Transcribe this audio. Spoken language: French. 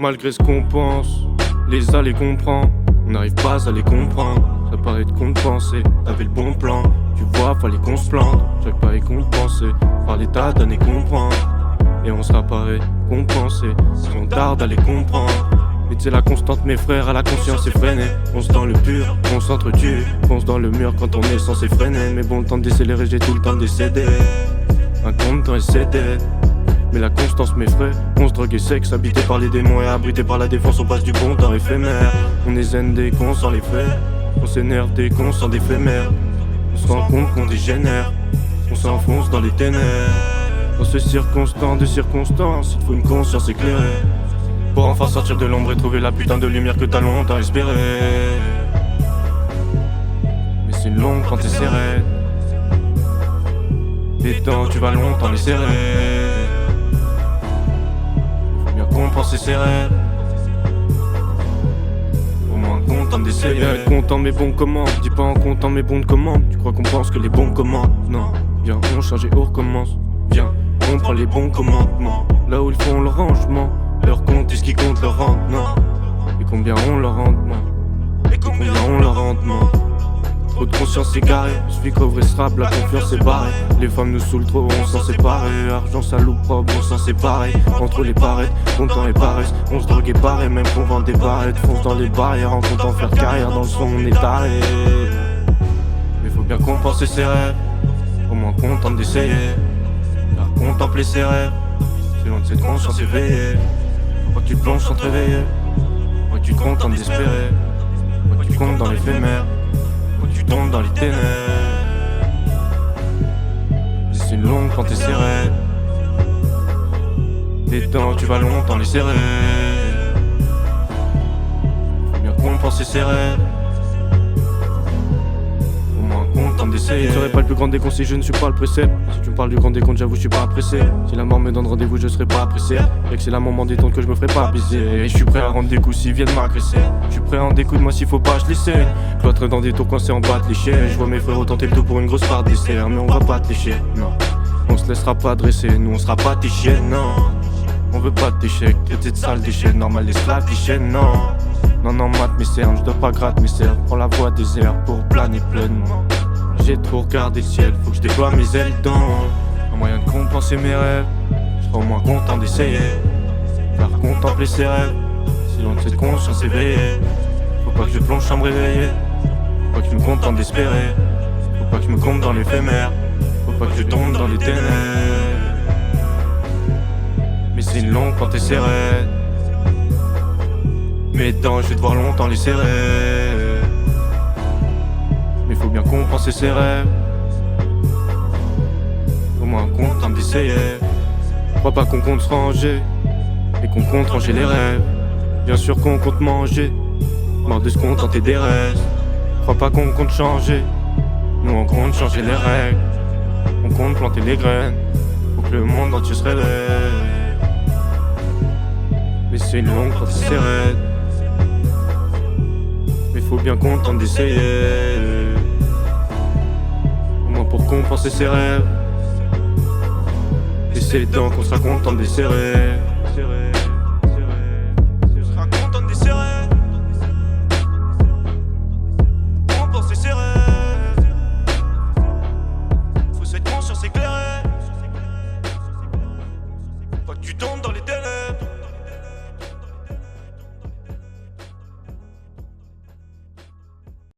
Malgré ce qu'on pense, les allées comprend. On n'arrive pas à les comprendre. Ça paraît de compenser, t'avais le bon plan. Tu vois, fallait qu'on se plante. Chaque pas est compensé par l'état d'année comprendre. Et on sera pas récompensé si on tarde à les comprendre. Mais c'est la constante, mes frères, à la conscience effrénée. On se dans le pur, on s'entretue. Fonce dans le mur quand on est censé freiner. Mais bon, le temps de décélérer, j'ai tout le temps de décéder. Un compte dans SCD. Mais la constance m'effraie, on se drogue et sexe, habité par les démons et abrité par la défense, on passe du bon temps éphémère. On est zen dès qu'on sent les faits, on s'énerve dès qu'on sent d'éphémère. On se rend compte qu'on dégénère, on s'enfonce dans les ténèbres. Dans ce circonstance de circonstances, il faut une conscience éclairée pour enfin sortir de l'ombre et trouver la putain de lumière que t'as longtemps espéré. Mais c'est long quand t'es serré, les dents tu vas longtemps les serrer. Compenser ses rêves, au moins content d'essayer. Être content mais bon comment, dis pas en comptant mes bons de commande. Tu crois qu'on pense que les bons commandent? Non, viens on change et on recommence. Viens, on prend les bons commandements. Là où ils font le rangement, leur compte est ce qui compte leur rendement. Et combien on leur rendement, et combien on leur rendement. Trop de conscience égarée, suffit qu'ouvrir ce rap, la confiance est barrée. Les femmes nous saoulent trop, on s'en sépare. Argent, salope, propre, on s'en sépare. Entre les parettes, content et paresse. On se drogue et barré, même qu'on vend des barrettes. Fonce dans les barrières, en comptant faire carrière. Dans le son, on est taré. Mais faut bien compenser ses rêves, au moins content d'essayer. Faire contempler ses rêves, c'est loin de cette conscience éveillée. Faut pas que tu plonges sans te réveiller, faut que tu te contentes d'espérer, faut que tu comptes dans l'éphémère, tu tombes dans les ténèbres. C'est long quand t'es serré, tes dents tu vas longtemps les serrer. Faut bien compenser ses rêves, au moins content d'essayer. Je serai pas le plus grand des conseils, je ne suis pas le pressé. Si tu me parles du grand décompte, j'avoue je suis pas pressé. Si la mort me donne rendez-vous, je serai pas pressé. Et que c'est la moment détente que je me ferai pas baiser. Et je suis prêt à rendre des coups s'ils viennent m'agresser. Je suis prêt à rendre des coups de moi s'il faut pas, je l'essaie. Cloître dans des tours coincés en bas de l'échelle. Je vois mes frères tenter le tout pour une grosse part dessert. Mais on va pas te lécher, non. On se laissera pas dresser, nous on sera pas tes chiens, non. On veut pas d'échecs, traiter de sale déchet. Normal esclave des non. Non, mate mes cernes, je dois pas gratter mes cernes. Prends la voie des airs pour planer pleinement. J'ai trop regardé le ciel, faut que je déploie mes ailes dans un moyen de compenser mes rêves. Je serai au moins content d'essayer, faire contempler ses rêves. Si loin de cette conscience éveillée, faut pas que je plonge sans me réveiller. Faut pas que je me contente d'espérer, faut pas que je me compte dans l'éphémère, faut pas que je tombe dans les ténèbres. Mais c'est long quand t'es serré, mes dents je vais devoir longtemps les serrer. Mais faut bien compenser ses rêves, au moins content d'essayer. Crois pas qu'on compte se ranger, et qu'on compte ranger les rêves. Bien sûr qu'on compte manger, marre de se contenter des restes. Crois pas qu'on compte changer, nous on compte changer les règles. On compte planter les graines, faut que le monde entier se réveille. Mais c'est une longue quand c'est raide, mais faut bien content d'essayer. Au moins pour compenser ses rêves, et c'est le temps qu'on sera content de les serrer.